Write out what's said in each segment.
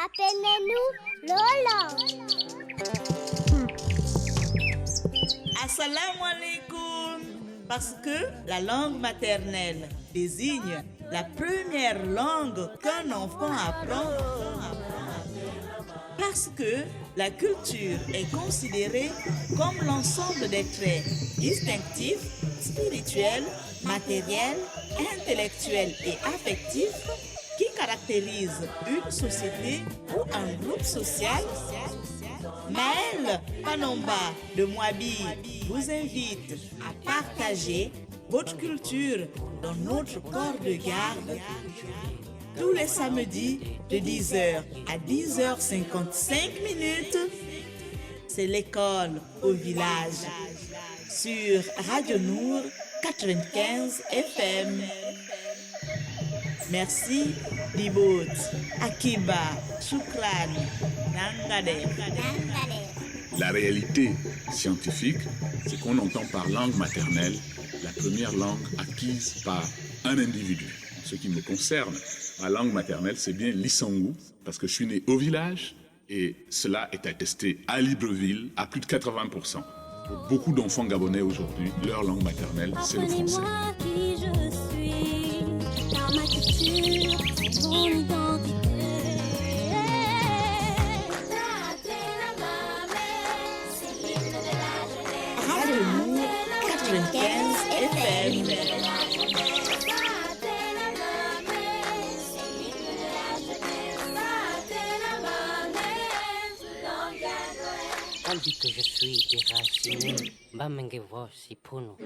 Appelez-nous Lola. Assalamu alaikum. Parce que la langue maternelle désigne la première langue qu'un enfant apprend. Parce que la culture est considérée comme l'ensemble des traits distinctifs, spirituels, matériels, intellectuels et affectifs qui caractérisent une société ou un groupe social. Maëlle Panomba de Moabi vous invite à partager votre culture dans notre corps de garde tous les samedis de 10h à 10h55. C'est l'école au village sur Radio Nour 95 FM. Merci, Dibot, Akiba, Shukran, Nangade. La réalité scientifique, c'est qu'on entend par langue maternelle la première langue acquise par un individu. En ce qui me concerne, ma langue maternelle, c'est bien l'Issangu, parce que je suis né au village et cela est attesté à Libreville à plus de 80%. Pour beaucoup d'enfants gabonais aujourd'hui, leur langue maternelle, c'est le français. Apprenez-moi qui je suis, car ma culture, c'est mon identité. Radio Nour 95 FM. On dit que je suis déraciné, Bamengevo Sipuno.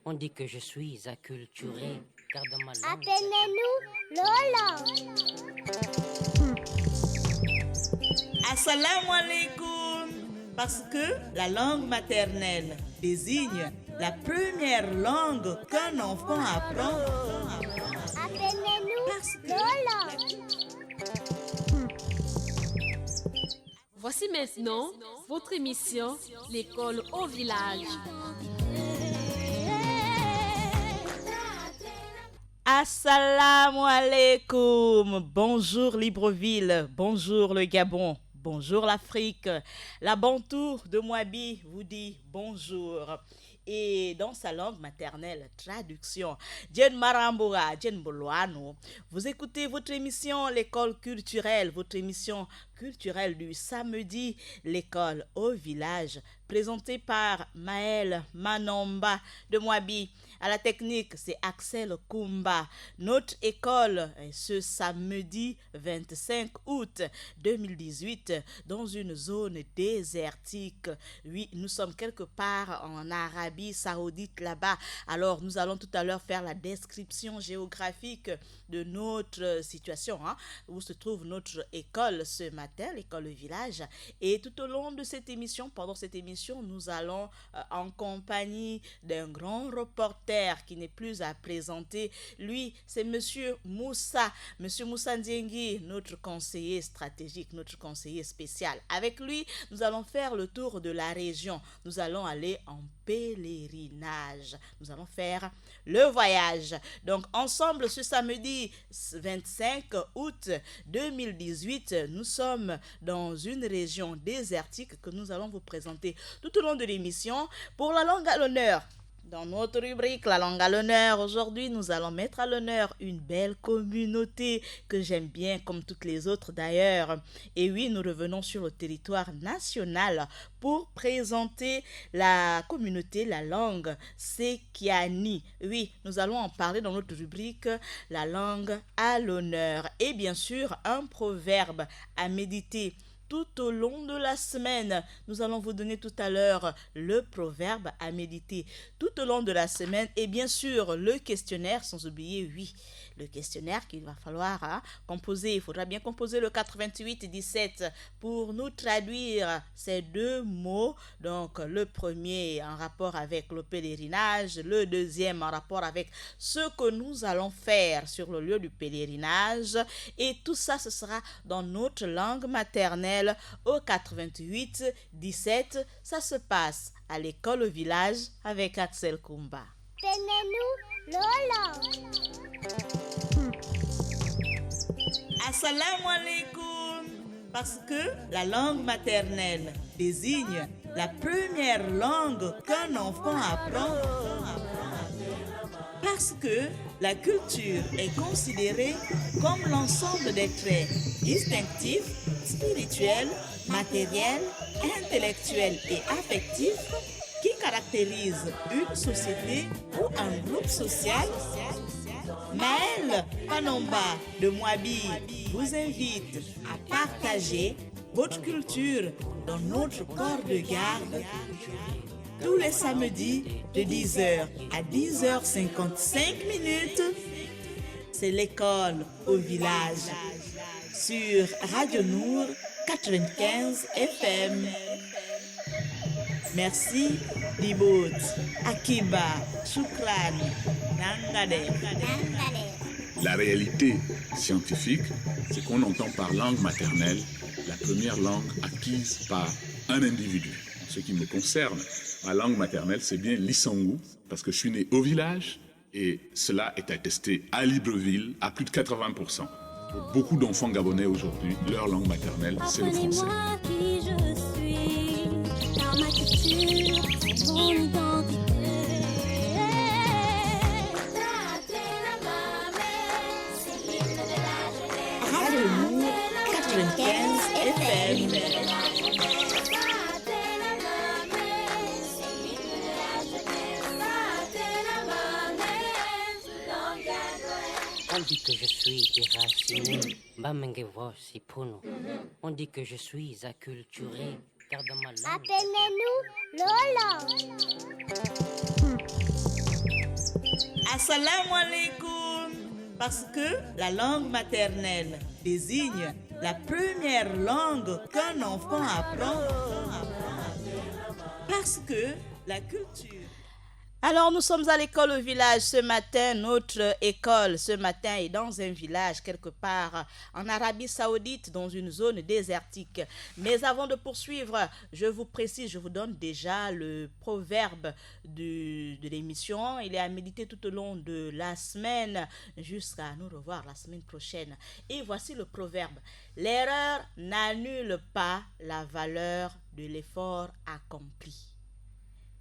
On dit que je suis acculturé, car dans ma langue. Appelez-nous Lola. Assalamu alaikum. Parce que la langue maternelle désigne la première langue qu'un enfant apprend. Appelez-nous Lola. Voici maintenant votre émission, l'école au village. Assalamu alaikum. Bonjour Libreville, bonjour le Gabon, bonjour l'Afrique. La Bantou de Moabi vous dit bonjour. Et dans sa langue maternelle, traduction, Djen Maramboura, Djen Boloano, vous écoutez votre émission L'école culturelle, votre émission culturelle du samedi, l'école au village, présentée par Maëlle Manomba de Moabi. À la technique, c'est Axel Kumba. Notre école est ce samedi 25 août 2018 dans une zone désertique. Oui, nous sommes quelque part en Arabie Saoudite là-bas. Alors, nous allons tout à l'heure faire la description géographique de notre situation, où se trouve notre école ce matin, l'école village. Et tout au long de cette émission, pendant cette émission, nous allons en compagnie d'un grand reporter qui n'est plus à présenter. Lui, c'est Monsieur Moussa Ndiengui, notre conseiller stratégique, notre conseiller spécial. Avec lui, nous allons faire le tour de la région. Nous allons aller en pèlerinage. Nous allons faire le voyage. Donc, ensemble, ce samedi 25 août 2018, nous sommes dans une région désertique que nous allons vous présenter tout au long de l'émission. Pour la langue à l'honneur, dans notre rubrique La langue à l'honneur, aujourd'hui, nous allons mettre à l'honneur une belle communauté que j'aime bien, comme toutes les autres d'ailleurs. Et oui, nous revenons sur le territoire national pour présenter la communauté, la langue Sekiani. Oui, nous allons en parler dans notre rubrique La langue à l'honneur. Et bien sûr, un proverbe à méditer. Tout au long de la semaine, nous allons vous donner tout à l'heure le proverbe à méditer tout au long de la semaine et bien sûr le questionnaire, sans oublier, oui, le questionnaire qu'il va falloir composer. Il faudra bien composer le 88-17 pour nous traduire ces deux mots. Donc le premier en rapport avec le pèlerinage, le deuxième en rapport avec ce que nous allons faire sur le lieu du pèlerinage et tout ça, ce sera dans notre langue maternelle au 88-17. Ça se passe à l'école au village avec Axel Kumba. Appelez-nous Lola. Assalamu alaikum. Parce que la langue maternelle désigne la première langue qu'un enfant apprend. Parce que la culture est considérée comme l'ensemble des traits distinctifs, spirituels, matériels, intellectuels et affectifs qui caractérisent une société ou un groupe social. Maëlle Panomba de Moabi vous invite à partager votre culture dans notre corps de garde tous les samedis de 10h à 10h55. C'est l'école au village sur Radio Nour 95 FM. Merci Dibot, Akiba, Shukran, Nangade. La réalité scientifique, c'est qu'on entend par langue maternelle la première langue acquise par un individu. En ce qui me concerne, ma langue maternelle, c'est bien l'Issangu, parce que je suis né au village et cela est attesté à Libreville à plus de 80%. Pour beaucoup d'enfants gabonais aujourd'hui, leur langue maternelle, c'est le français. Apprenez-moi qui je suis, car ma culture, c'est mon identité. Radio Nour 95 FM. On dit que je suis déraciné, Bamengevo Sipuno. On dit que je suis acculturé, car dans ma langue. Appelez-nous Lola. Assalamu alaikum. Parce que la langue maternelle désigne la première langue qu'un enfant apprend. Parce que la culture. Alors nous sommes à l'école au village ce matin. Notre école ce matin est dans un village quelque part en Arabie Saoudite, dans une zone désertique. Mais avant de poursuivre, je vous précise, je vous donne déjà le proverbe de l'émission. Il est à méditer tout au long de la semaine jusqu'à nous revoir la semaine prochaine. Et voici le proverbe. L'erreur n'annule pas la valeur de l'effort accompli.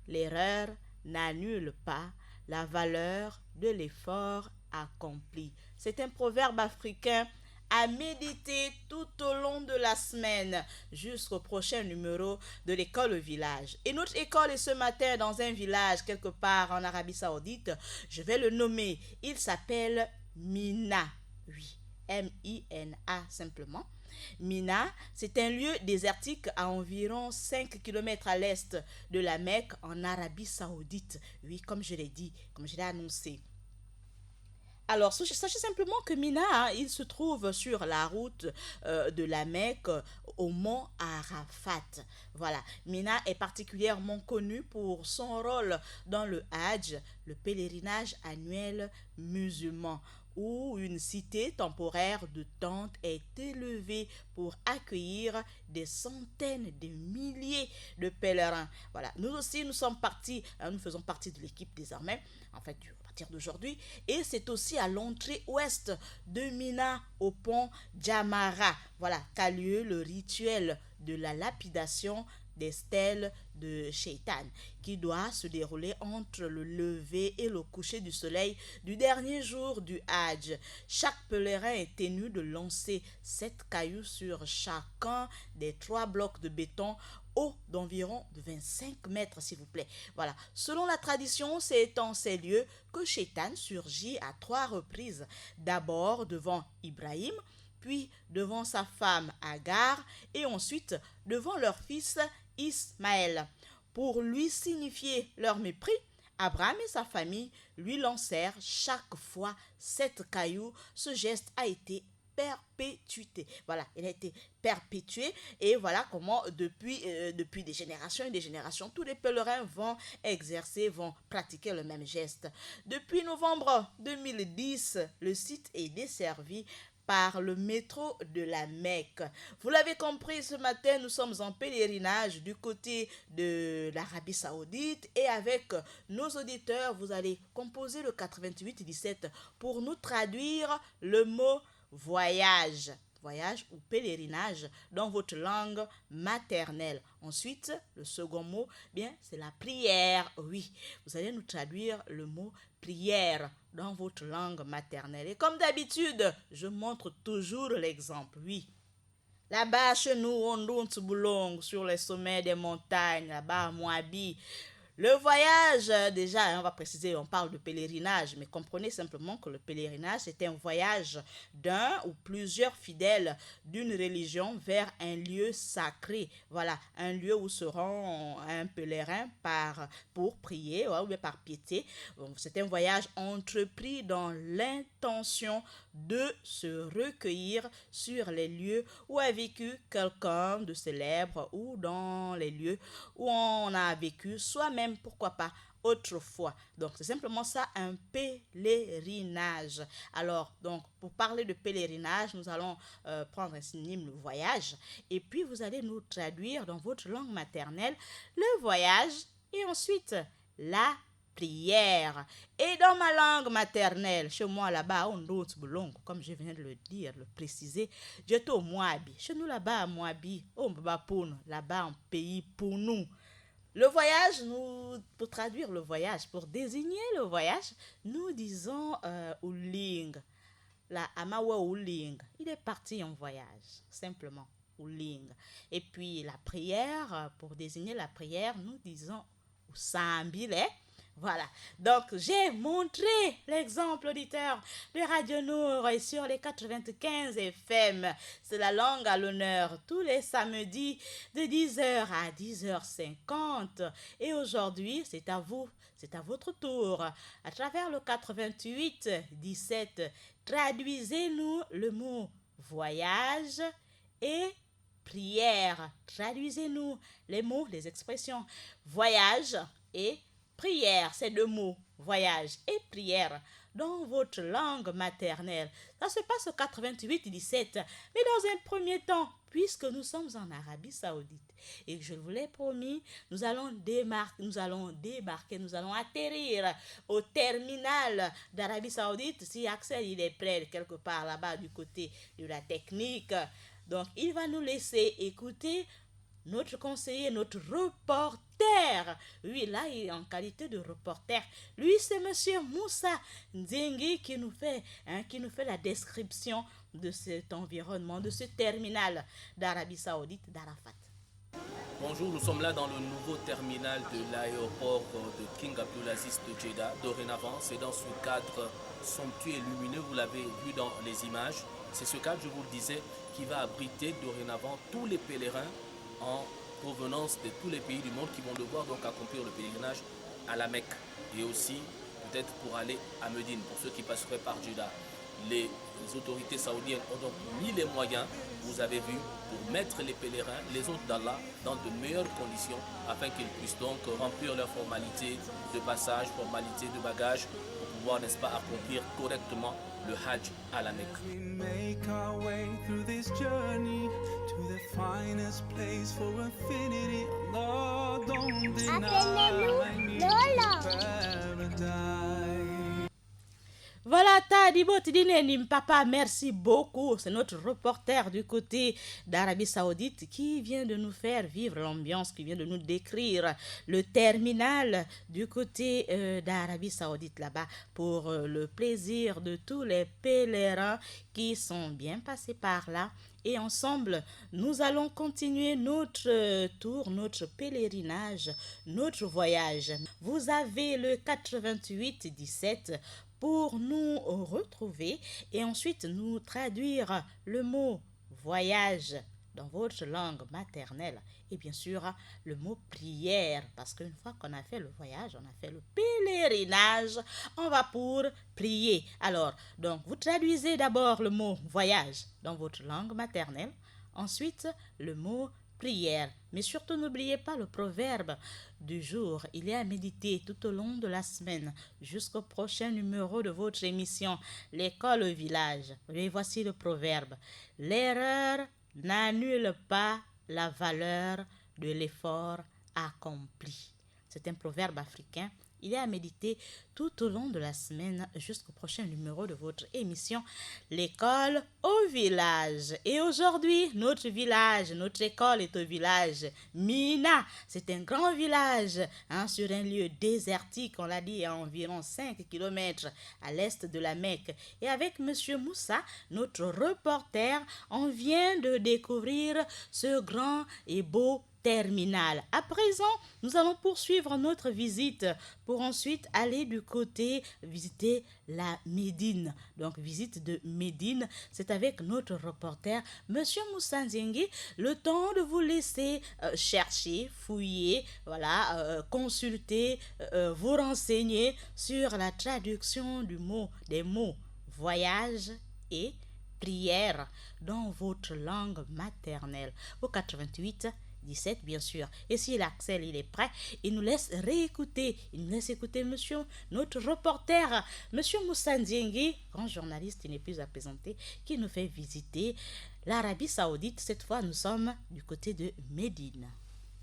L'erreur n'annule pas la valeur de l'effort accompli. C'est un proverbe africain à méditer tout au long de la semaine jusqu'au prochain numéro de l'école au village. Et notre école est ce matin dans un village quelque part en Arabie Saoudite. Je vais le nommer. Il s'appelle Mina. Oui, M-I-N-A simplement. Mina, c'est un lieu désertique à environ 5 km à l'est de la Mecque en Arabie Saoudite. Oui, comme je l'ai dit, comme je l'ai annoncé. Alors, sachez simplement que Mina, il se trouve sur la route de la Mecque au mont Arafat. Voilà, Mina est particulièrement connu pour son rôle dans le Hajj, le pèlerinage annuel musulman, où une cité temporaire de tentes est élevée pour accueillir des centaines de milliers de pèlerins. Voilà, nous aussi, nous faisons partie de l'équipe désormais, en fait, à partir d'aujourd'hui, et c'est aussi à l'entrée ouest de Mina, au pont Djamara, voilà, qu'a lieu le rituel de la lapidation des stèles de Shaitan, qui doit se dérouler entre le lever et le coucher du soleil du dernier jour du Hajj. Chaque pèlerin est tenu de lancer 7 cailloux sur chacun des 3 blocs de béton haut d'environ 25 mètres, s'il vous plaît. Voilà. Selon la tradition, c'est en ces lieux que Shaitan surgit à 3 reprises. D'abord devant Ibrahim, puis devant sa femme Agar, et ensuite devant leur fils Ismaël. Pour lui signifier leur mépris, Abraham et sa famille lui lancèrent chaque fois 7 cailloux. Ce geste a été perpétué. Voilà, il a été perpétué, et voilà comment depuis des générations et des générations, tous les pèlerins vont pratiquer le même geste. Depuis novembre 2010, le site est desservi par le métro de la Mecque. Vous l'avez compris, ce matin, nous sommes en pèlerinage du côté de l'Arabie Saoudite, et avec nos auditeurs, vous allez composer le 88 17 pour nous traduire le mot voyage. voyage ou pèlerinage dans votre langue maternelle. Ensuite, le second mot, bien, c'est la prière. Oui, vous allez nous traduire le mot prière dans votre langue maternelle. Et comme d'habitude, je montre toujours l'exemple. Oui. Là-bas, chez nous, on route boulong sur les sommets des montagnes, là-bas à Moabi. Le voyage, déjà, on va préciser, on parle de pèlerinage, mais comprenez simplement que le pèlerinage, c'est un voyage d'un ou plusieurs fidèles d'une religion vers un lieu sacré. Voilà, un lieu où se rend un pèlerin pour prier ou bien par piété. C'est un voyage entrepris dans l'intention de se recueillir sur les lieux où a vécu quelqu'un de célèbre ou dans les lieux où on a vécu soi-même, pourquoi pas, autrefois. Donc, c'est simplement ça, un pèlerinage. Alors, donc, pour parler de pèlerinage, nous allons prendre un synonyme, le voyage, et puis vous allez nous traduire dans votre langue maternelle le voyage et ensuite la prière. Et dans ma langue maternelle, chez moi là-bas, on route boulong, comme je viens de le dire, le préciser, j'étais au Moabi. Chez nous là-bas à Moabi, là-bas en pays pour nous. Le voyage, pour traduire le voyage, pour désigner le voyage, nous disons Uling. La Amawa Uling, il est parti en voyage, simplement Uling. Et puis la prière, pour désigner la prière, nous disons Usambile. Voilà, donc j'ai montré l'exemple auditeur de Radio Nour sur les 95 FM. C'est la langue à l'honneur tous les samedis de 10h à 10h50. Et aujourd'hui, c'est à vous, c'est à votre tour. À travers le 88 17, traduisez-nous le mot voyage et prière. Traduisez-nous les mots, les expressions voyage et prière, ces deux mots, voyage et prière, dans votre langue maternelle. Ça se passe au 88-17, mais dans un premier temps, puisque nous sommes en Arabie Saoudite, et je vous l'ai promis, nous allons débarquer, nous allons atterrir au terminal d'Arabie Saoudite. Si Axel, il est prêt quelque part là-bas du côté de la technique, donc il va nous laisser écouter notre conseiller, notre reporter. Oui, là, il est en qualité de reporter. Lui, c'est monsieur Moussa Nzengi qui nous fait la description de cet environnement, de ce terminal d'Arabie Saoudite, d'Arafat. Bonjour, nous sommes là dans le nouveau terminal de l'aéroport de King Abdulaziz de Jeddah. Dorénavant, c'est dans ce cadre somptueux et lumineux, vous l'avez vu dans les images. C'est ce cadre, je vous le disais, qui va abriter dorénavant tous les pèlerins en provenance de tous les pays du monde qui vont devoir donc accomplir le pèlerinage à la Mecque et aussi peut-être pour aller à Médine, pour ceux qui passeraient par Jeddah. Les autorités saoudiennes ont donc mis les moyens, vous avez vu, pour mettre les pèlerins, les hôtes d'Allah, dans de meilleures conditions afin qu'ils puissent donc remplir leurs formalités de passage, formalités de bagage pour pouvoir, n'est-ce pas, accomplir correctement le Hajj à la Mecque. We make our way through this journey to the finest place for infinity. Lord, don't deny me paradise. Voilà, Tadibo Tidine Papa, merci beaucoup. C'est notre reporter du côté d'Arabie Saoudite qui vient de nous faire vivre l'ambiance, qui vient de nous décrire le terminal du côté d'Arabie Saoudite là-bas pour le plaisir de tous les pèlerins qui sont bien passés par là. Et ensemble, nous allons continuer notre tour, notre pèlerinage, notre voyage. Vous avez le 88-17 pour nous retrouver et ensuite nous traduire le mot voyage dans votre langue maternelle et bien sûr le mot prière, parce qu'une fois qu'on a fait le voyage, on a fait le pèlerinage, on va pour prier. Alors, donc vous traduisez d'abord le mot voyage dans votre langue maternelle, ensuite le mot prière. Mais surtout, n'oubliez pas le proverbe du jour. Il est à méditer tout au long de la semaine jusqu'au prochain numéro de votre émission L'école au village. Et voici le proverbe. L'erreur n'annule pas la valeur de l'effort accompli. C'est un proverbe africain il est à méditer tout au long de la semaine jusqu'au prochain numéro de votre émission L'école au village. Et aujourd'hui, notre village, notre école est au village Mina. C'est un grand village sur un lieu désertique, on l'a dit, à environ 5 km à l'est de la Mecque. Et avec Monsieur Moussa, notre reporter, on vient de découvrir ce grand et beau terminal. À présent, nous allons poursuivre notre visite pour ensuite aller du côté visiter la Médine. Donc, visite de Médine, c'est avec notre reporter, Monsieur Moussa Nzengi. Le temps de vous laisser chercher, fouiller, consulter, vous renseigner sur la traduction des mots voyage et prière dans votre langue maternelle. Au 88 17 bien sûr. Et si l'Axel il est prêt, il nous laisse réécouter, il nous laisse écouter notre reporter, monsieur Moussa Nzengi, grand journaliste, il n'est plus à présenter, qui nous fait visiter l'Arabie Saoudite. Cette fois, nous sommes du côté de Médine.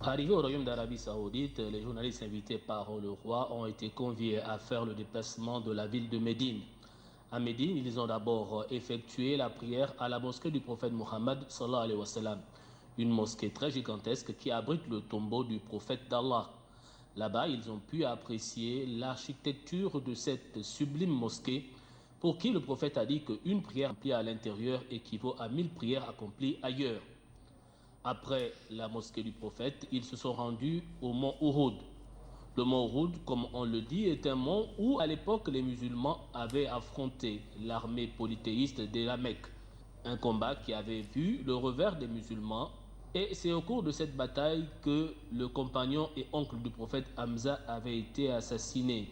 Arrivés au royaume d'Arabie Saoudite, les journalistes invités par le roi ont été conviés à faire le déplacement de la ville de Médine. À Médine, ils ont d'abord effectué la prière à la mosquée du prophète Mohammed sallallahu alayhi wa sallam. Une mosquée très gigantesque qui abrite le tombeau du prophète d'Allah. Là-bas, ils ont pu apprécier l'architecture de cette sublime mosquée pour qui le prophète a dit qu'une prière accomplie à l'intérieur équivaut à 1000 prières accomplies ailleurs. Après la mosquée du prophète, ils se sont rendus au mont Uhud. Le mont Uhud, comme on le dit, est un mont où à l'époque les musulmans avaient affronté l'armée polythéiste de la Mecque. Un combat qui avait vu le revers des musulmans. Et c'est au cours de cette bataille que le compagnon et oncle du prophète Hamza avait été assassiné.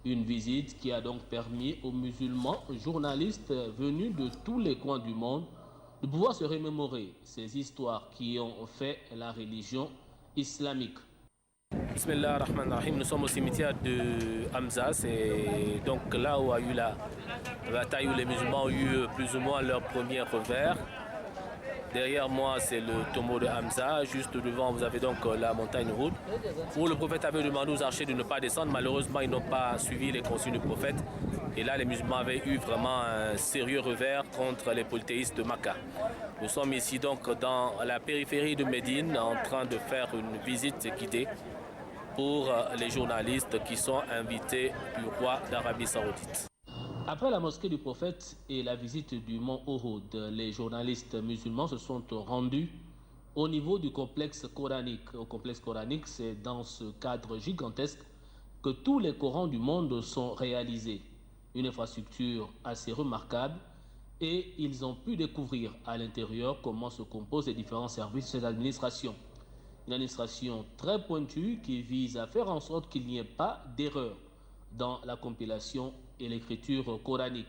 Une visite qui a donc permis aux musulmans, journalistes venus de tous les coins du monde, de pouvoir se remémorer ces histoires qui ont fait la religion islamique. Bismillah ar-Rahman ar-Rahim, nous sommes au cimetière de Hamza, c'est donc là où a eu la bataille où les musulmans ont eu plus ou moins leur premier revers. Derrière moi, c'est le tombeau de Hamza. Juste devant, vous avez donc la montagne Uhud, où le prophète avait demandé aux archers de ne pas descendre. Malheureusement, ils n'ont pas suivi les consignes du prophète. Et là, les musulmans avaient eu vraiment un sérieux revers contre les polythéistes de Makkah. Nous sommes ici donc dans la périphérie de Médine, en train de faire une visite guidée pour les journalistes qui sont invités du roi d'Arabie Saoudite. Après la mosquée du prophète et la visite du mont Uhud, les journalistes musulmans se sont rendus au niveau du complexe coranique. Au complexe coranique, c'est dans ce cadre gigantesque que tous les Corans du monde sont réalisés. Une infrastructure assez remarquable et ils ont pu découvrir à l'intérieur comment se composent les différents services de cette administration. Une administration très pointue qui vise à faire en sorte qu'il n'y ait pas d'erreur dans la compilation et l'écriture coranique.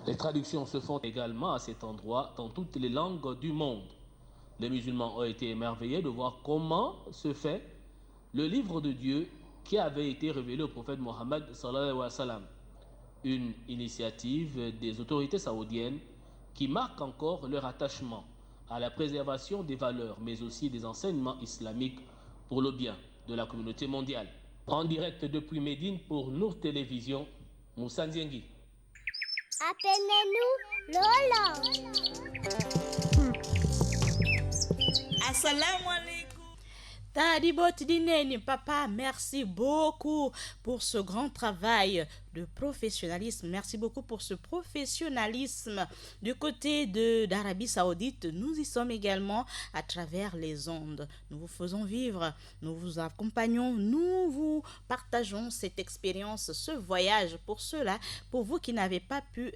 Les traductions se font également à cet endroit dans toutes les langues du monde. Les musulmans ont été émerveillés de voir comment se fait le livre de Dieu qui avait été révélé au prophète Mohammed sallallahu alayhi wa sallam. Une initiative des autorités saoudiennes qui marque encore leur attachement à la préservation des valeurs, mais aussi des enseignements islamiques pour le bien de la communauté mondiale. En direct depuis Médine pour Nour Télévision, Moussa Nzengi. Appelez-nous Lola. Assalamu alaikum. Tadibot Dineni, papa, merci beaucoup pour ce grand travail de professionnalisme. Merci beaucoup pour ce professionnalisme. Du côté d'Arabie Saoudite, nous y sommes également à travers les ondes. Nous vous faisons vivre, nous vous accompagnons, nous vous partageons cette expérience, ce voyage pour ceux-là, pour vous qui n'avez pas pu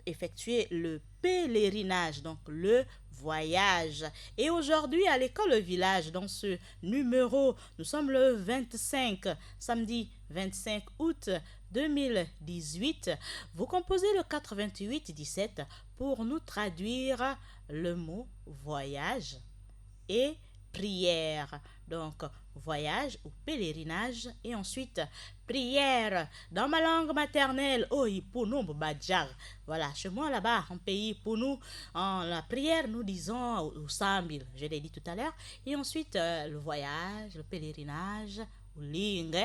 effectuer le pèlerinage, donc le voyage. Et aujourd'hui, à l'école village, dans ce numéro, nous sommes le 25, samedi 25 août 2018. Vous composez le 88 17 pour nous traduire le mot voyage et prière. Donc, voyage ou pèlerinage et ensuite prière dans ma langue maternelle. Oh, Ipounou Badjar. Voilà, chez moi là-bas, en pays Ipounou, en la prière, nous disons au Sambil, je l'ai dit tout à l'heure. Et ensuite, le voyage, le pèlerinage Uling,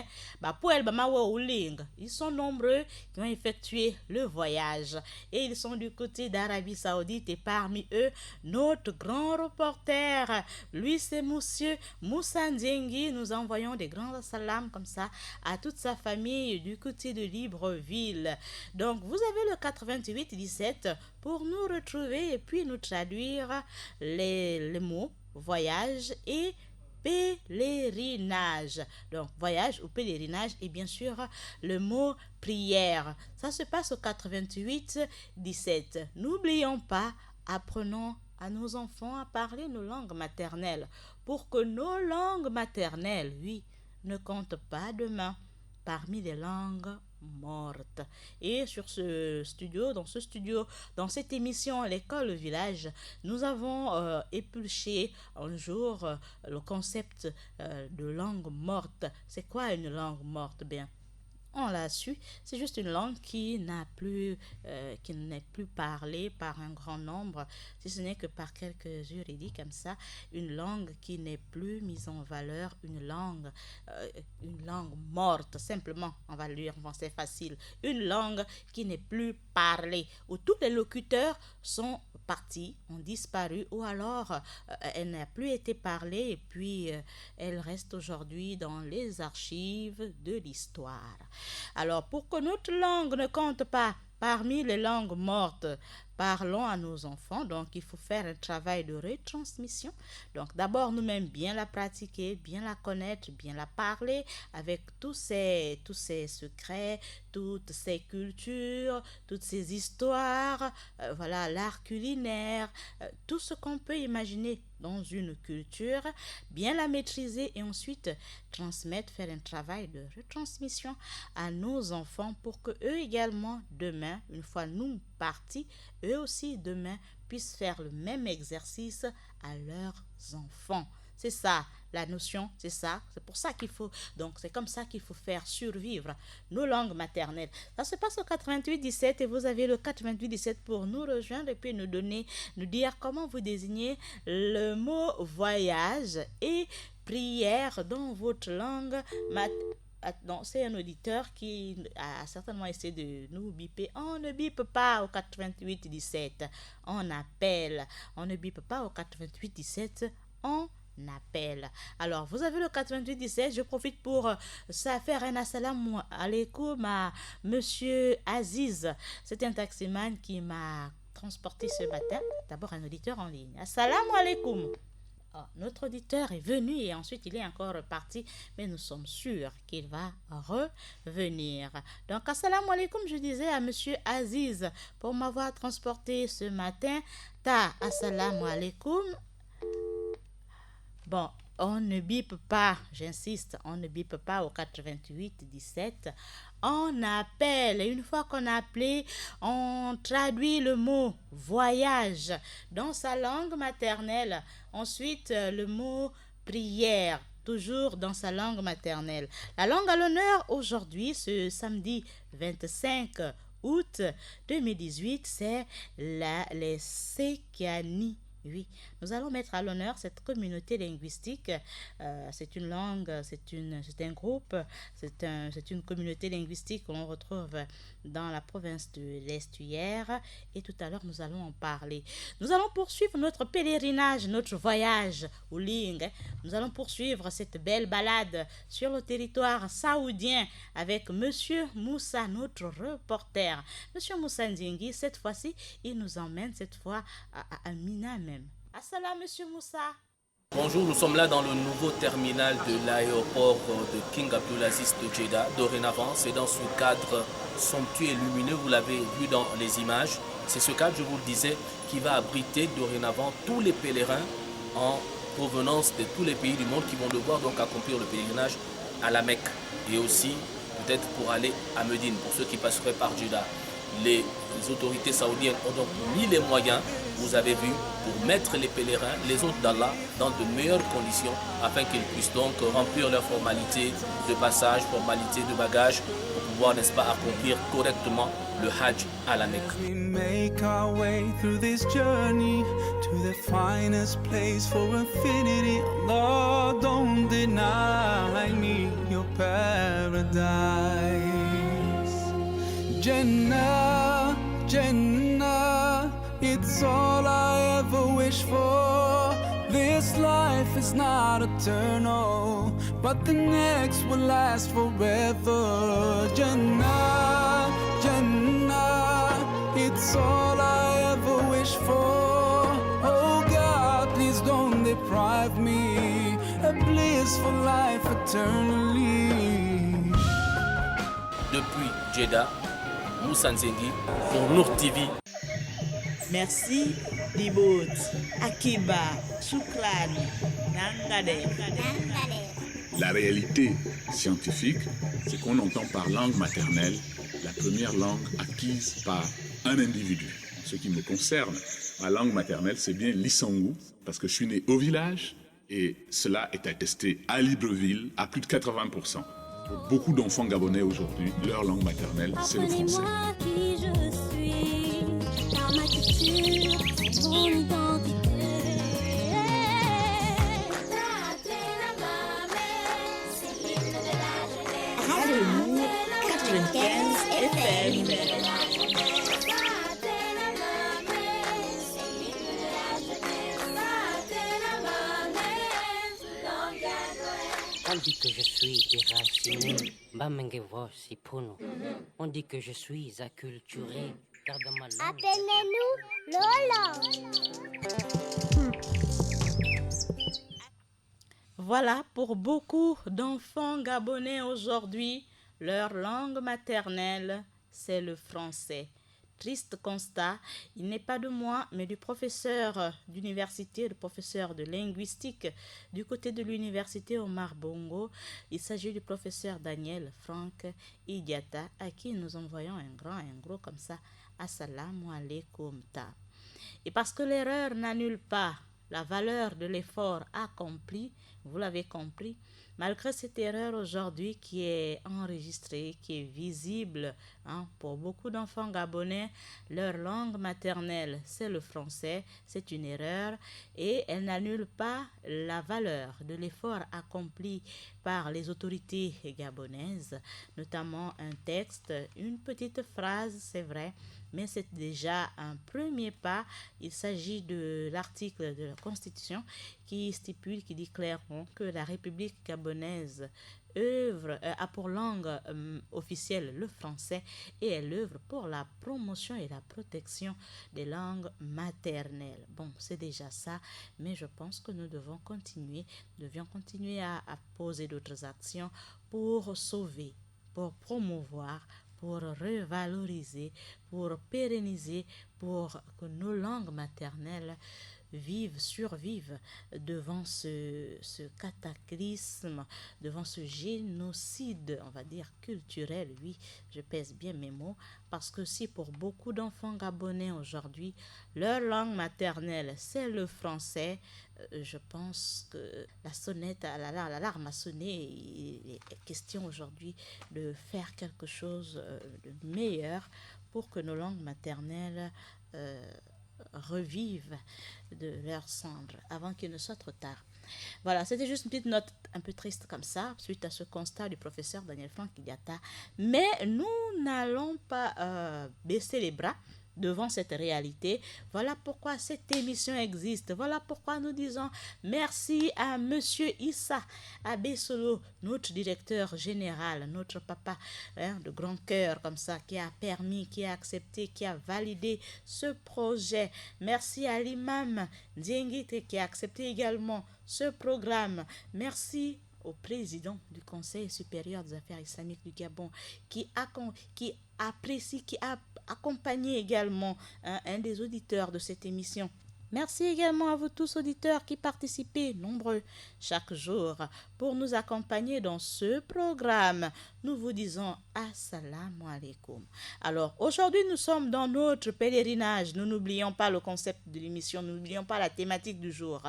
Bapouel Bamawa Uling. Ils sont nombreux qui ont effectué le voyage et ils sont du côté d'Arabie Saoudite et parmi eux, notre grand reporter, lui c'est monsieur Moussa Ndiengui. Nous envoyons des grands salams comme ça à toute sa famille du côté de Libreville. Donc vous avez le 88 17 pour nous retrouver et puis nous traduire les mots voyage et pèlerinage. Donc, voyage ou pèlerinage et bien sûr le mot prière. Ça se passe au 88 17. N'oublions pas, apprenons à nos enfants à parler nos langues maternelles pour que nos langues maternelles, oui, ne comptent pas demain parmi les langues mortes. Et sur ce studio, dans cette émission L'école au village, nous avons épluché un jour le concept de langue morte. C'est quoi une langue morte? Bien, on l'a su, c'est juste une langue qui n'est plus parlée par un grand nombre, si ce n'est que par quelques juridiques comme ça, une langue qui n'est plus mise en valeur, une langue morte, simplement, on va le dire en français facile, une langue qui n'est plus parlée, où tous les locuteurs sont partis, ont disparu, ou alors elle n'a plus été parlée et puis elle reste aujourd'hui dans les archives de l'histoire. Alors, pour que notre langue ne compte pas parmi les langues mortes, parlons à nos enfants. Donc, il faut faire un travail de retransmission. Donc, d'abord, nous-mêmes, bien la pratiquer, bien la connaître, bien la parler avec tous ces secrets, toutes ces cultures, toutes ces histoires, voilà, l'art culinaire, tout ce qu'on peut imaginer dans une culture, bien la maîtriser et ensuite transmettre, faire un travail de retransmission à nos enfants pour que eux également, demain, une fois nous partis, eux aussi demain puissent faire le même exercice à leurs enfants. C'est ça la notion, c'est ça, c'est pour ça qu'il faut, donc c'est comme ça qu'il faut faire survivre nos langues maternelles. Ça se passe au 88 17 et vous avez le 88 17 pour nous rejoindre et puis nous dire comment vous désignez le mot voyage et prière dans votre langue maternelle. Non, c'est un auditeur qui a certainement essayé de nous biper. On ne bipe pas au 88 17. On appelle. On ne bipe pas au 88 17. On appelle. Alors, vous avez le 88 17. Je profite pour faire un assalamu alaikum à Monsieur Aziz. C'est un taximan qui m'a transporté ce matin. D'abord, un auditeur en ligne. Assalamu alaikum. Oh, notre auditeur est venu et ensuite il est encore reparti, mais nous sommes sûrs qu'il va revenir. Donc, assalamu alaikum, je disais à monsieur Aziz pour m'avoir transporté ce matin. Assalamu alaikum. Bon, on ne bipe pas, j'insiste, on ne bipe pas au 88 17. On appelle. Et une fois qu'on a appelé, on traduit le mot voyage dans sa langue maternelle. Ensuite, le mot prière, toujours dans sa langue maternelle. La langue à l'honneur aujourd'hui, ce samedi 25 août 2018, c'est les Sekani. Oui, nous allons mettre à l'honneur cette communauté linguistique. C'est une langue, c'est un groupe, c'est une communauté linguistique que l'on retrouve dans la province de l'Estuaire. Et tout à l'heure, nous allons en parler. Nous allons poursuivre notre pèlerinage, notre voyage au Ling. Nous allons poursuivre cette belle balade sur le territoire saoudien avec Monsieur Moussa, notre reporter. Monsieur Moussa Ndiengui, cette fois-ci, il nous emmène cette fois à Mina même. Assalamu, Monsieur Moussa. Bonjour, nous sommes là dans le nouveau terminal de l'aéroport de King Abdulaziz de Jeddah. Dorénavant, c'est dans ce cadre somptueux et lumineux, vous l'avez vu dans les images. C'est ce cadre, je vous le disais, qui va abriter dorénavant tous les pèlerins en provenance de tous les pays du monde qui vont devoir donc accomplir le pèlerinage à la Mecque et aussi peut-être pour aller à Médine, pour ceux qui passeraient par Jeddah. Les autorités saoudiennes ont donc mis les moyens, vous avez vu, pour mettre les pèlerins, les hôtes d'Allah, dans de meilleures conditions afin qu'ils puissent donc remplir leurs formalités de passage, formalités de bagage pour pouvoir, n'est-ce pas, accomplir correctement le Hajj à la Mecque. We make our way through this journey to the finest place for infinity. Allah, don't deny me your Jannah, Jannah, it's all I ever wish for. This life is not eternal, but the next will last forever. Jannah, Jannah, it's all I ever wish for. Oh God, please don't deprive me a blissful life eternally. Depuis Jeddah, Moussa Nzengi pour Nour TV. Merci, Libout, Akiba, Choukran, Nangade. La réalité scientifique, c'est qu'on entend par langue maternelle la première langue acquise par un individu. En ce qui me concerne, ma langue maternelle, c'est bien l'Isangou, parce que je suis né au village et cela est attesté à Libreville à plus de 80%. Pour beaucoup d'enfants gabonais aujourd'hui, leur langue maternelle, c'est le français. Apprenez-moi qui je suis, car ma culture, c'est mon identité. Radio Mour 95 FM. On dit que je suis déraciné, Bamengevo si puno. On dit que je suis acculturé, car dans ma langue. Appelez-nous Lola. Voilà, pour beaucoup d'enfants gabonais aujourd'hui, leur langue maternelle, c'est le français. Triste constat, il n'est pas de moi, mais du professeur d'université, le professeur de linguistique du côté de l'université Omar Bongo. Il s'agit du professeur Daniel Frank Idiata, à qui nous envoyons un gros comme ça, assalamu alaikum ta. Et parce que l'erreur n'annule pas la valeur de l'effort accompli, vous l'avez compris, malgré cette erreur aujourd'hui qui est enregistrée, qui est visible pour beaucoup d'enfants gabonais, leur langue maternelle, c'est le français, c'est une erreur et elle n'annule pas la valeur de l'effort accompli par les autorités gabonaises, notamment un texte, une petite phrase, c'est vrai, mais c'est déjà un premier pas. Il s'agit de l'article de la Constitution qui stipule, qui dit clairement que la République gabonaise a pour langue officielle le français et elle œuvre pour la promotion et la protection des langues maternelles. Bon, c'est déjà ça, mais je pense que nous devions continuer à poser d'autres actions pour sauver, pour promouvoir, pour revaloriser, pour pérenniser, pour que nos langues maternelles survivent devant ce cataclysme, devant ce génocide, on va dire culturel, oui, je pèse bien mes mots, parce que si pour beaucoup d'enfants gabonais aujourd'hui, leur langue maternelle, c'est le français, je pense que l'alarme a sonné. Il est question aujourd'hui de faire quelque chose de meilleur pour que nos langues maternelles revivent de leurs cendres avant qu'il ne soit trop tard. Voilà, c'était juste une petite note un peu triste comme ça, suite à ce constat du professeur Daniel Frank Idiata. Mais nous n'allons pas baisser les bras devant cette réalité. Voilà pourquoi cette émission existe. Voilà pourquoi nous disons merci à Monsieur Issa Abessolo, notre directeur général, notre papa de grand cœur comme ça, qui a permis, qui a accepté, qui a validé ce projet. Merci à l'imam Ndiengite qui a accepté également ce programme. Merci au président du Conseil supérieur des affaires islamiques du Gabon qui apprécie, qui a accompagné également un des auditeurs de cette émission. Merci également à vous tous auditeurs qui participez nombreux chaque jour pour nous accompagner dans ce programme. Nous vous disons assalamu alaikum. Alors aujourd'hui nous sommes dans notre pèlerinage. Nous n'oublions pas le concept de l'émission, nous n'oublions pas la thématique du jour.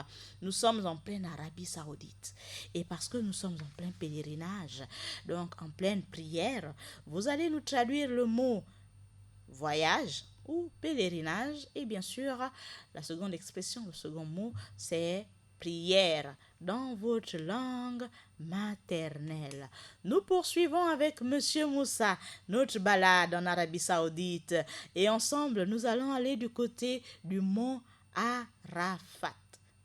Nous sommes en pleine Arabie Saoudite. Et parce que nous sommes en plein pèlerinage, donc en pleine prière, vous allez nous traduire le mot voyage ou pèlerinage et bien sûr la seconde expression, le second mot c'est prière. dans votre langue maternelle. Nous poursuivons avec Monsieur Moussa, notre balade en Arabie Saoudite. Et ensemble, nous allons aller du côté du mont Arafat.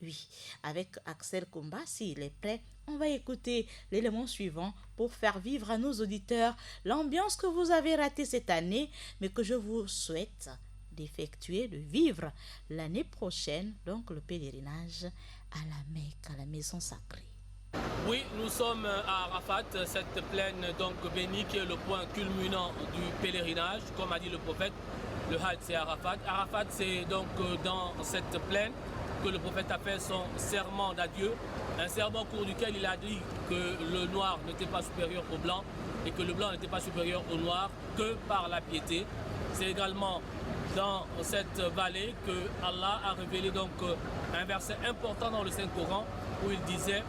Oui, avec Axel Koumba, s'il est prêt, on va écouter l'élément suivant pour faire vivre à nos auditeurs l'ambiance que vous avez ratée cette année, mais que je vous souhaite d'effectuer, de vivre l'année prochaine, donc le pèlerinage à la Mecque, à la maison sacrée. Oui, nous sommes à Arafat, cette plaine donc bénie qui est le point culminant du pèlerinage. Comme a dit le prophète, le Hajj c'est Arafat. Arafat c'est donc dans cette plaine que le prophète a fait son serment d'adieu. Un serment au cours duquel il a dit que le noir n'était pas supérieur au blanc et que le blanc n'était pas supérieur au noir que par la piété. C'est également dans cette vallée que Allah a révélé donc un verset important dans le Saint-Coran où il disait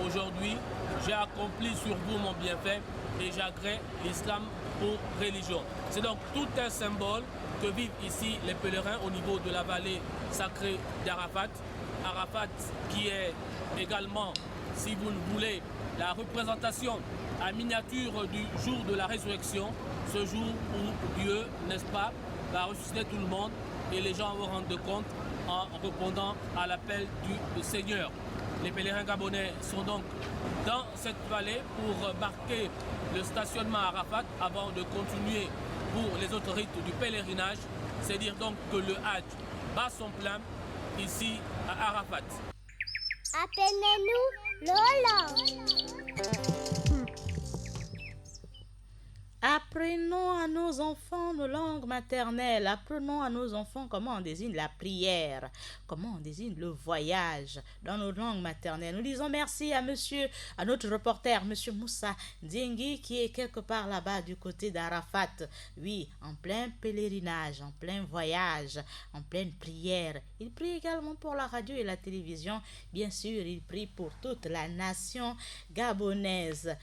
aujourd'hui, j'ai accompli sur vous mon bienfait et j'agrée l'islam pour religion. C'est donc tout un symbole que vivent ici les pèlerins au niveau de la vallée sacrée d'Arafat. Arafat qui est également, si vous le voulez, la représentation à miniature du jour de la résurrection, ce jour où Dieu, n'est-ce pas, va ressusciter tout le monde et les gens vont rendre compte en répondant à l'appel du Seigneur. Les pèlerins gabonais sont donc dans cette vallée pour marquer le stationnement à Arafat avant de continuer pour les autres rites du pèlerinage. C'est dire donc que le Hajj bat son plein ici à Arafat. Appelez-nous Lola. Apprenons à nos enfants nos langues maternelles. Apprenons à nos enfants comment on désigne la prière, comment on désigne le voyage dans nos langues maternelles. Nous disons merci à notre reporter, monsieur Moussa Diengui, qui est quelque part là-bas du côté d'Arafat. Oui, en plein pèlerinage, en plein voyage, en pleine prière. Il prie également pour la radio et la télévision. Bien sûr, il prie pour toute la nation gabonaise.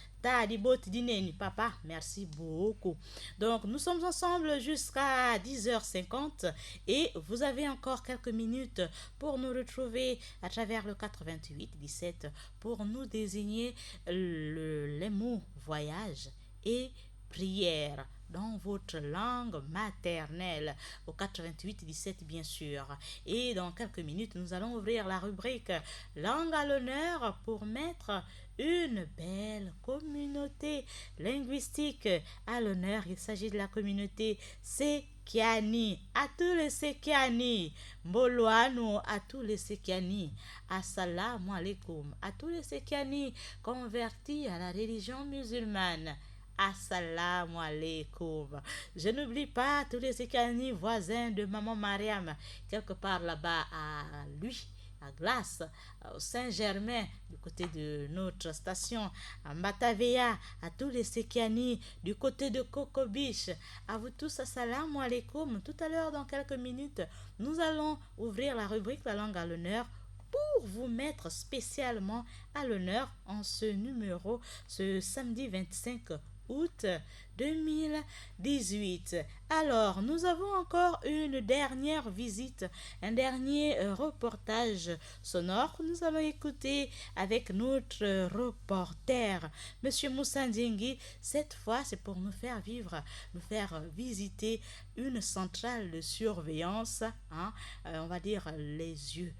Papa, merci beaucoup. Donc, nous sommes ensemble jusqu'à 10h50 et vous avez encore quelques minutes pour nous retrouver à travers le 88-17 pour nous désigner les mots voyage et prière dans votre langue maternelle au 88-17 bien sûr. Et dans quelques minutes, nous allons ouvrir la rubrique langue à l'honneur pour mettre une belle communauté linguistique à l'honneur. Il s'agit de la communauté Sekiani. À tous les Sekiani, Mboloano, à tous les Sekiani, Assalamu alaikum, à tous les Sekiani convertis à la religion musulmane. Assalamu alaikum. Je n'oublie pas tous les Sekiani voisins de Maman Mariam, quelque part là-bas à lui, à Glace, au Saint-Germain, du côté de notre station, à Matavea, à tous les Sekiani, du côté de Kokobiche, à vous tous, assalamu alaikum. Tout à l'heure, dans quelques minutes, nous allons ouvrir la rubrique La langue à l'honneur pour vous mettre spécialement à l'honneur en ce numéro, ce samedi 25 août 2018. Alors, nous avons encore une dernière visite, un dernier reportage sonore que nous allons écouter avec notre reporter, Monsieur Moussa Diengui. Cette fois, c'est pour nous faire vivre, nous faire visiter une centrale de surveillance, on va dire les yeux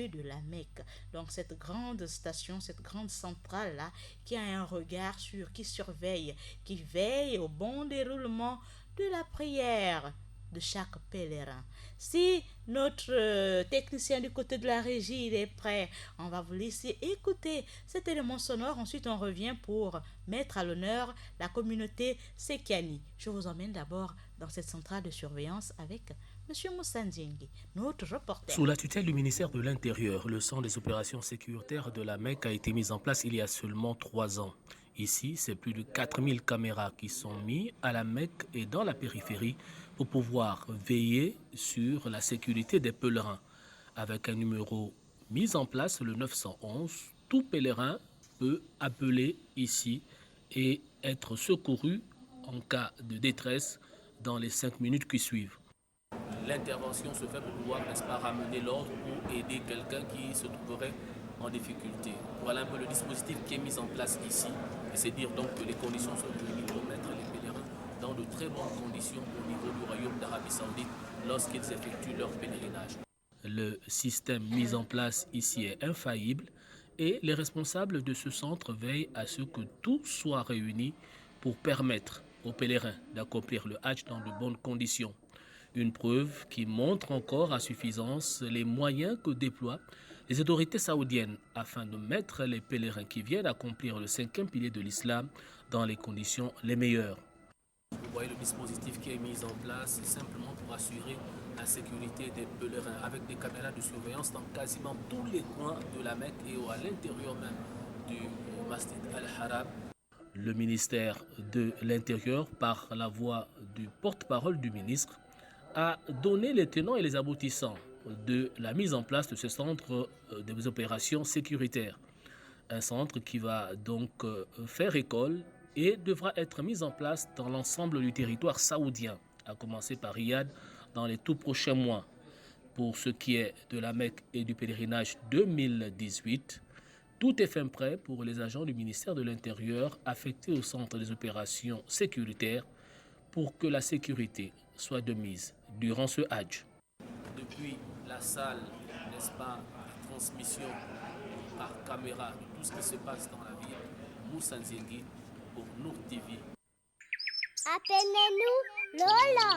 de la Mecque. Donc cette grande station, cette grande centrale là, qui a un regard sur, qui surveille, qui veille au bon déroulement de la prière de chaque pèlerin. Si notre technicien du côté de la régie il est prêt, on va vous laisser écouter cet élément sonore. Ensuite, on revient pour mettre à l'honneur la communauté Sekiani. Je vous emmène d'abord dans cette centrale de surveillance avec Monsieur Moussa Diengui, notre reporter. Sous la tutelle du ministère de l'Intérieur, le centre des opérations sécuritaires de la Mecque a été mis en place il y a seulement 3 ans. Ici, c'est plus de 4000 caméras qui sont mises à la Mecque et dans la périphérie pour pouvoir veiller sur la sécurité des pèlerins. Avec un numéro mis en place, le 911, tout pèlerin peut appeler ici et être secouru en cas de détresse dans les 5 minutes qui suivent. l'intervention se fait pour pouvoir, n'est-ce pas, ramener l'ordre ou aider quelqu'un qui se trouverait en difficulté. Voilà un peu le dispositif qui est mis en place ici. Et c'est dire donc que les conditions sont réunies pour mettre les pèlerins dans de très bonnes conditions au niveau du royaume d'Arabie Saoudite lorsqu'ils effectuent leur pèlerinage. Le système mis en place ici est infaillible et les responsables de ce centre veillent à ce que tout soit réuni pour permettre aux pèlerins d'accomplir le Hajj dans de bonnes conditions. Une preuve qui montre encore à suffisance les moyens que déploient les autorités saoudiennes afin de mettre les pèlerins qui viennent accomplir le 5e pilier de l'islam dans les conditions les meilleures. Vous voyez le dispositif qui est mis en place simplement pour assurer la sécurité des pèlerins avec des caméras de surveillance dans quasiment tous les coins de la Mecque et à l'intérieur même du Masjid al-Haram. Le ministère de l'Intérieur, par la voix du porte-parole du ministre, a donné les tenants et les aboutissants de la mise en place de ce centre des opérations sécuritaires. Un centre qui va donc faire école et devra être mis en place dans l'ensemble du territoire saoudien, à commencer par Riyad dans les tout prochains mois. Pour ce qui est de la Mecque et du pèlerinage 2018, tout est fin prêt pour les agents du ministère de l'Intérieur affectés au centre des opérations sécuritaires pour que la sécurité soit de mise durant ce Hajj. Depuis la salle, n'est-ce pas, de transmission par caméra de tout ce qui se passe dans la ville, Moussa Nzengi pour Nour TV. Appelez-nous Lola.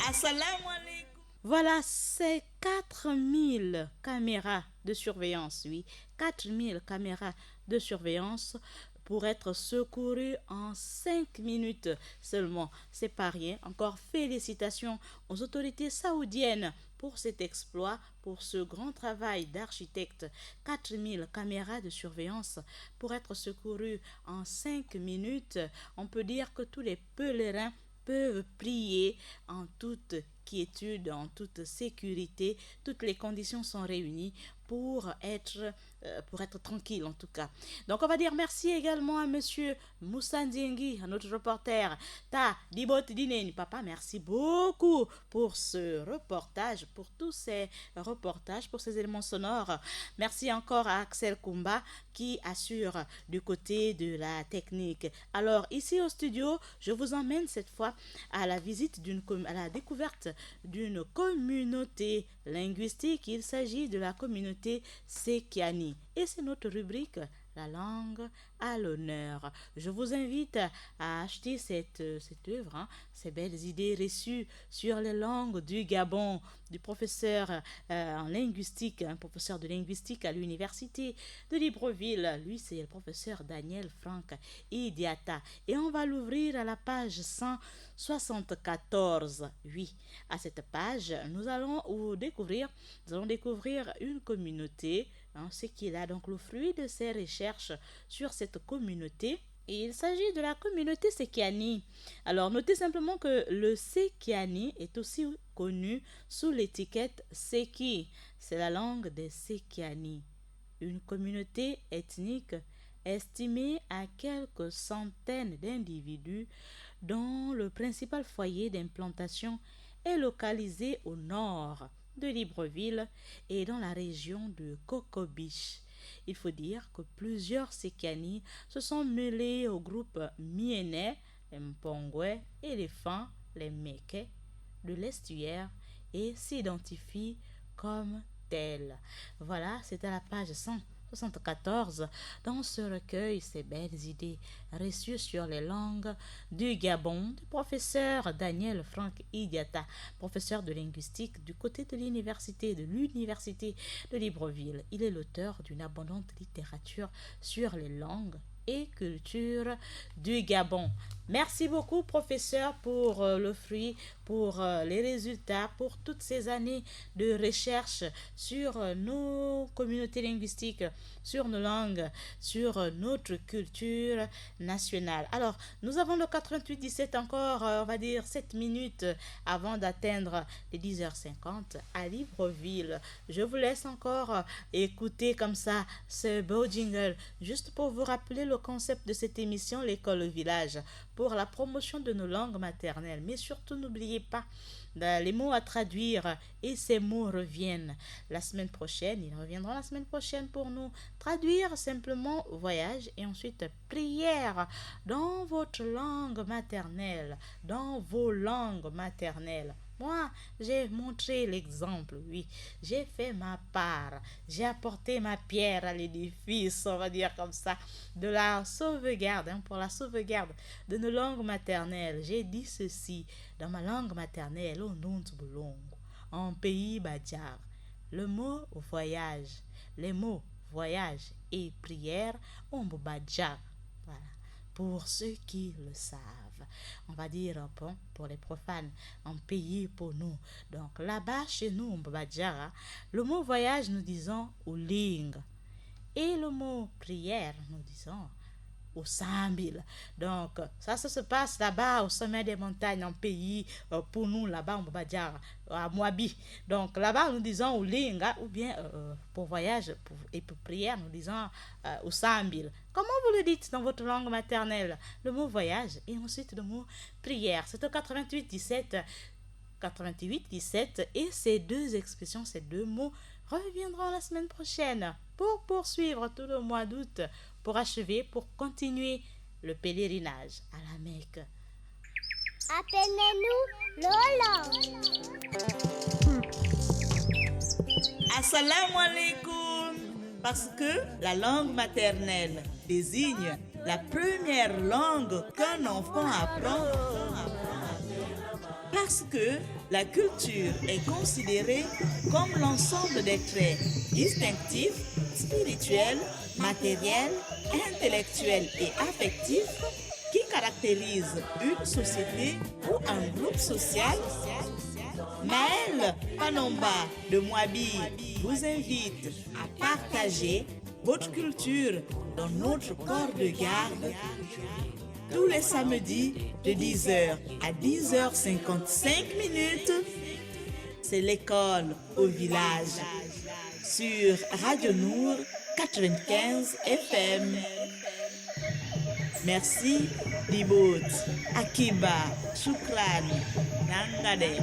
Assalamu alaikum. Voilà, c'est 4000 caméras de surveillance, oui, 4000 caméras de surveillance pour être secouru en 5 minutes seulement. C'est pas rien. Encore félicitations aux autorités saoudiennes pour cet exploit, pour ce grand travail d'architecte. 4000 caméras de surveillance pour être secourus en 5 minutes. On peut dire que tous les pèlerins peuvent prier en toute quiétude, en toute sécurité. Toutes les conditions sont réunies pour être tranquille en tout cas. Donc on va dire merci également à monsieur Moussa Nzengi, à notre reporter. Ta Dibot Dineni, papa, merci beaucoup pour ce reportage, pour tous ces reportages, pour ces éléments sonores. Merci encore à Axel Kumba qui assure du côté de la technique. Alors ici au studio, je vous emmène cette fois à la visite à la découverte d'une communauté linguistique. Il s'agit de la communauté Sekiani et c'est notre rubrique la langue à l'honneur. Je vous invite à acheter cette œuvre, ces belles idées reçues sur les langues du Gabon, du professeur en linguistique, un professeur de linguistique à l'université de Libreville. Lui, c'est le professeur Daniel Franck Idiata. Et on va l'ouvrir à la page 174. Oui, à cette page, nous allons découvrir une communauté. Ce qu'il a donc le fruit de ses recherches sur cette communauté. Et il s'agit de la communauté Sekiani. Alors, notez simplement que le Sekiani est aussi connu sous l'étiquette Seki. C'est la langue des Sekiani. Une communauté ethnique estimée à quelques centaines d'individus dont le principal foyer d'implantation est localisé au nord de Libreville et dans la région de Kokobiche. Il faut dire que plusieurs Sekiani se sont mêlés au groupe Mienais, les Mpongwe et les Fans, les Meke de l'estuaire et s'identifient comme tels. Voilà, c'est à la page 174 dans ce recueil ces belles idées reçues sur les langues du Gabon du professeur Daniel Franck Idiata, professeur de linguistique du côté de l'université de Libreville. Il est l'auteur d'une abondante littérature sur les langues et culture du Gabon. Merci beaucoup, professeur, pour le fruit, pour les résultats, pour toutes ces années de recherche sur nos communautés linguistiques, sur nos langues, sur notre culture nationale. Alors, nous avons le 88-17 encore, on va dire 7 minutes avant d'atteindre les 10h50 à Libreville. Je vous laisse encore écouter comme ça ce beau jingle, juste pour vous rappeler le concept de cette émission, l'école au village. pour la promotion de nos langues maternelles. Mais surtout, n'oubliez pas les mots à traduire et ces mots reviennent la semaine prochaine. Ils reviendront la semaine prochaine pour nous traduire simplement voyage et ensuite prière dans votre langue maternelle, dans vos langues maternelles. Moi, j'ai montré l'exemple, oui. J'ai fait ma part. J'ai apporté ma pierre à l'édifice, on va dire comme ça, de la sauvegarde, pour la sauvegarde de nos langues maternelles. J'ai dit ceci dans ma langue maternelle, au Nuntzbulongo, en pays Badjar. Le mot voyage, les mots voyage et prière, on Badjar. Voilà. Pour ceux qui le savent. On va dire bon, pour les profanes, un pays pour nous. Donc là-bas, chez nous, en Babadjara, le mot voyage, nous disons Uling. Et le mot prière, nous disons au Sambil. Donc, ça se passe là-bas, au sommet des montagnes, en pays, pour nous, là-bas, en Babadjara, à Moabi. Donc, là-bas, nous disons au Linga, ou bien pour voyage et pour prière, nous disons au Sambil. Comment vous le dites dans votre langue maternelle? Le mot voyage et ensuite le mot prière. C'est au 88-17, et ces deux expressions, ces deux mots reviendront la semaine prochaine pour poursuivre tout le mois d'août, pour achever, pour continuer le pèlerinage à la Mecque. Appelez-nous Lola. Assalamu alaikum. Parce que la langue maternelle désigne la première langue qu'un enfant apprend. Parce que la culture est considérée comme l'ensemble des traits distinctifs, spirituels, matériels, intellectuels et affectifs qui caractérisent une société ou un groupe social. Maëlle Panomba de Moabi vous invite à partager votre culture dans notre corps de garde tous les samedis de 10h à 10h55. C'est l'école au village sur Radio Nour 95 FM. Merci, Dibot, Akiba, Shukran, Nangade.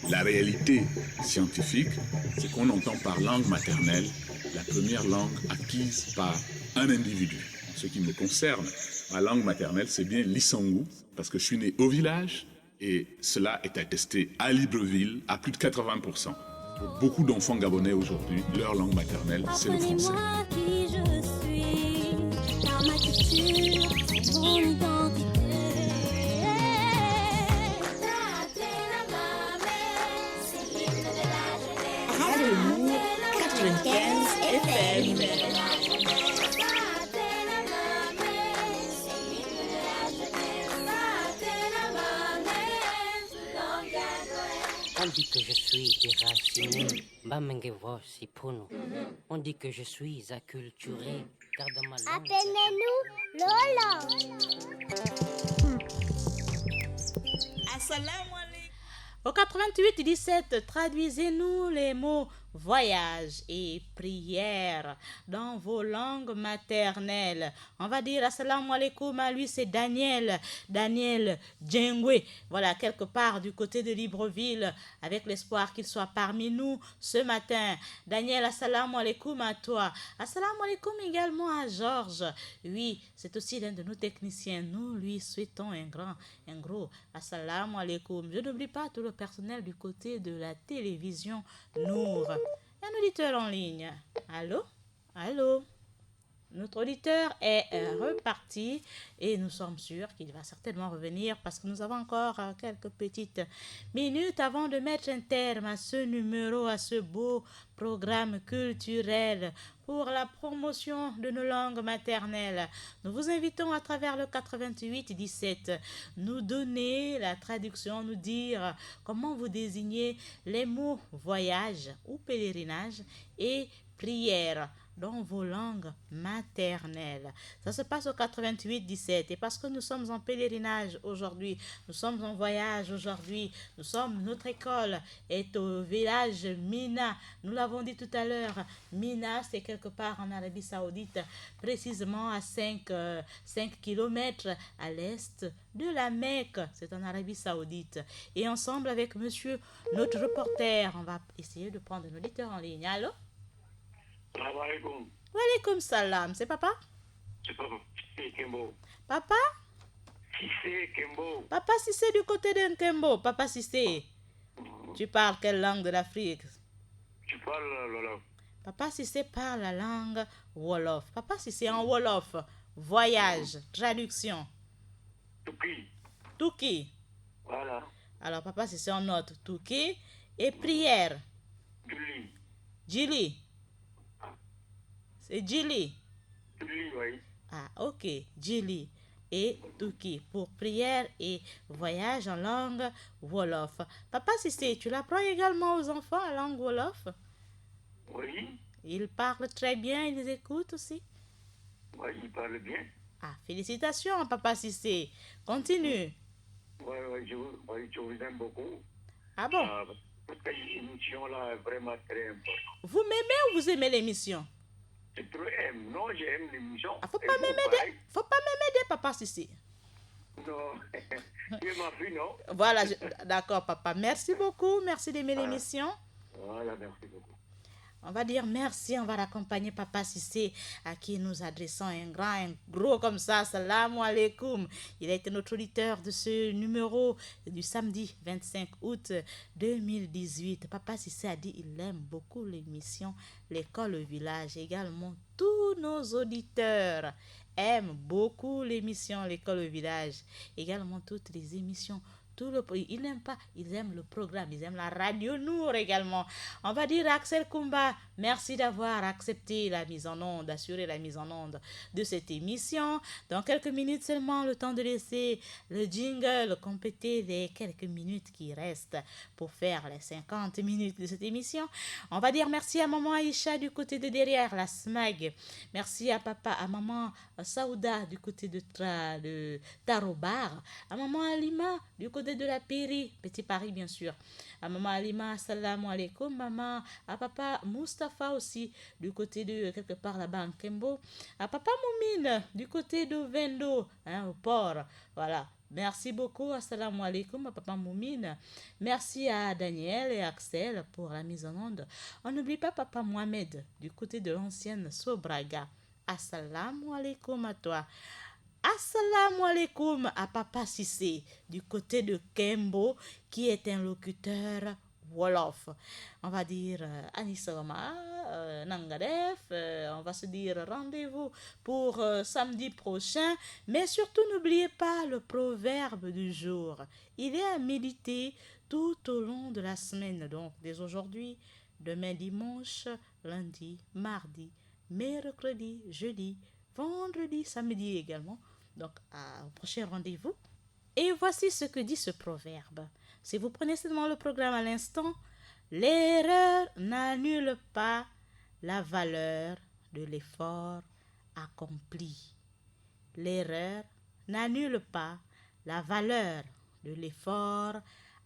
La réalité scientifique, c'est qu'on entend par langue maternelle la première langue acquise par un individu. En ce qui me concerne, ma langue maternelle, c'est bien l'Issangu, parce que je suis né au village et cela est attesté à Libreville à plus de 80%. Pour beaucoup d'enfants gabonais aujourd'hui, leur langue maternelle, c'est le français. Apprenez-moi qui je suis, car ma culture, c'est mon identité. Radio Nour 95 FM. On dit que je suis déraciné, Bamengevo Sipuno. On dit que je suis acculturé, car dans ma langue. Appelez-nous Lola. Assalamu alaikum. Au 88-17, traduisez-nous les mots voyage et prière dans vos langues maternelles. On va dire assalamu alaikum à lui, c'est Daniel Djengwe. Voilà, quelque part du côté de Libreville, avec l'espoir qu'il soit parmi nous ce matin. Daniel, assalamu alaikum à toi. Assalamu alaikum également à Georges. Oui, c'est aussi l'un de nos techniciens. Nous lui souhaitons un gros assalamu alaikum. Je n'oublie pas tout le personnel du côté de la télévision Nour. Un auditeur en ligne. Allô? Notre auditeur est reparti et nous sommes sûrs qu'il va certainement revenir parce que nous avons encore quelques petites minutes avant de mettre un terme à ce numéro, à ce beau programme culturel pour la promotion de nos langues maternelles. Nous vous invitons à travers le 88-17 nous donner la traduction, nous dire comment vous désignez les mots voyage ou pèlerinage et prière dans vos langues maternelles. Ça se passe au 88-17. Et parce que nous sommes en pèlerinage aujourd'hui, nous sommes en voyage aujourd'hui, notre école est au village Mina. Nous l'avons dit tout à l'heure, Mina, c'est quelque part en Arabie Saoudite, précisément à 5 kilomètres à l'est de la Mecque. C'est en Arabie Saoudite. Et ensemble avec monsieur, notre reporter, on va essayer de prendre un auditeur en ligne. Allô? Salam alaikum. Walaikum salam. C'est papa? C'est papa Kembo. Papa? Cissé Kembo. Papa Cissé du côté de Nkembo. Papa Cissé, tu parles quelle langue de l'Afrique? Tu parles Wolof. Papa Cissé parle la langue Wolof. Papa Cissé en Wolof. Voyage, traduction. Touki. Touki. Voilà. Alors papa Cissé en note Touki et prière. Julie. Jili. C'est Jili. Julie, oui. Ah, ok. Jili et Touki pour prière et voyage en langue Wolof. Papa Cissé, tu l'apprends également aux enfants la langue Wolof? Oui. Ils parlent très bien, ils les écoutent aussi? Oui, il parle bien. Ah, félicitations, Papa Cissé. Continue. Oui, je vous aime beaucoup. Ah bon? Parce que l'émission là est vraiment très importante. Vous m'aimez ou vous aimez l'émission? Je trop aime. Non, j'aime l'émission. Ah, faut pas m'aimer, Papa Cissé. Non, tu es ma fille, non? Voilà, d'accord, papa. Merci beaucoup. Merci d'aimer l'émission. Voilà, merci beaucoup. On va dire merci, on va l'accompagner Papa Cissé à qui nous adressons un gros comme ça, salam alaikum. Il a été notre auditeur de ce numéro du samedi 25 août 2018. Papa Cissé a dit il aime beaucoup l'émission L'école au village. Également, tous nos auditeurs aiment beaucoup l'émission L'école au village. Également, toutes les émissions. Ils n'aiment pas, ils aiment le programme, ils aiment la radio Nour également. On va dire Axel Kumba, merci d'avoir accepté la mise en onde, d'assurer la mise en onde de cette émission. Dans quelques minutes seulement, le temps de laisser le jingle compléter les quelques minutes qui restent pour faire les 50 minutes de cette émission. On va dire merci à maman Aïcha du côté de derrière, la SMAG. Merci à papa, à maman Saouda du côté de Tarobar, à maman Alima du côté de la Péri, Petit Paris bien sûr, à maman Alima, assalamu alaikum, maman, à papa Mustapha aussi, du côté de quelque part là-bas en Kembo, à papa Moumine, du côté de Vendo, au port, voilà. Merci beaucoup, assalamu alaikum à papa Moumine. Merci à Daniel et Axel pour la mise en onde. On n'oublie pas papa Mohamed, du côté de l'ancienne Sobraga. Assalamu alaikum à toi. Assalamu alaikum à Papa Cissé du côté de Kembo qui est un locuteur Wolof. On va dire Anisama, Nangadef, on va se dire rendez-vous pour samedi prochain. Mais surtout n'oubliez pas le proverbe du jour. Il est à méditer tout au long de la semaine. Donc dès aujourd'hui, demain dimanche, lundi, mardi, mercredi, jeudi, vendredi, samedi également. Donc, au prochain rendez-vous. Et voici ce que dit ce proverbe. Si vous prenez seulement le programme à l'instant, l'erreur n'annule pas la valeur de l'effort accompli. L'erreur n'annule pas la valeur de l'effort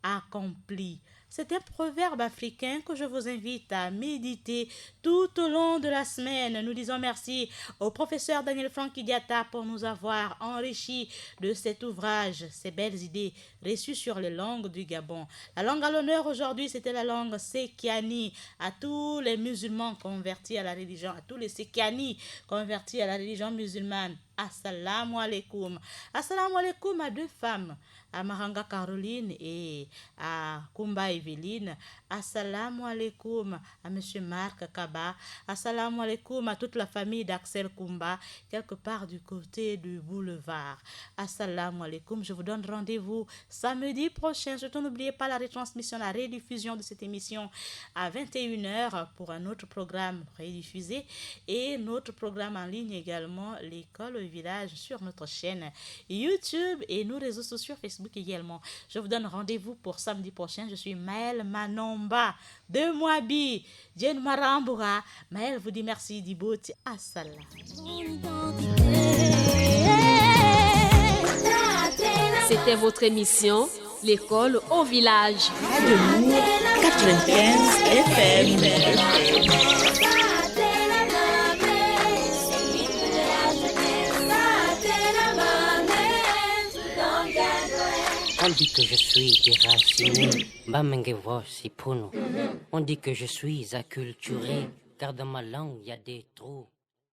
accompli. C'est un proverbe africain que je vous invite à méditer tout au long de la semaine. Nous disons merci au professeur Daniel Franky Diatta pour nous avoir enrichi de cet ouvrage, ces belles idées reçues sur les langues du Gabon. La langue à l'honneur aujourd'hui, c'était la langue Sekiani. À tous les musulmans convertis à la religion, à tous les Sekiani convertis à la religion musulmane. Assalamu alaikum. Assalamu alaikum à deux femmes, à Maranga Caroline et à Kumba Evelyne. Assalamu alaikum à monsieur Marc Kaba. Assalamu alaikum à toute la famille d'Axel Kumba, quelque part du côté du boulevard. Assalamu alaikum. Je vous donne rendez-vous samedi prochain. Surtout n'oubliez pas la retransmission, la rediffusion de cette émission à 21h pour un autre programme rediffusé et notre programme en ligne également, l'école au village, sur notre chaîne YouTube et nos réseaux sociaux Facebook également. Je vous donne rendez-vous pour samedi prochain. Je suis Maël Manomba de Moabi, Jen Marambura. Maël vous dit merci d'Iboti Assala. C'était votre émission, l'école au village. Amour 95 FM. On dit que je suis déraciné, Bamengevo si puno. On dit que je suis acculturé, car dans ma langue y a des trous.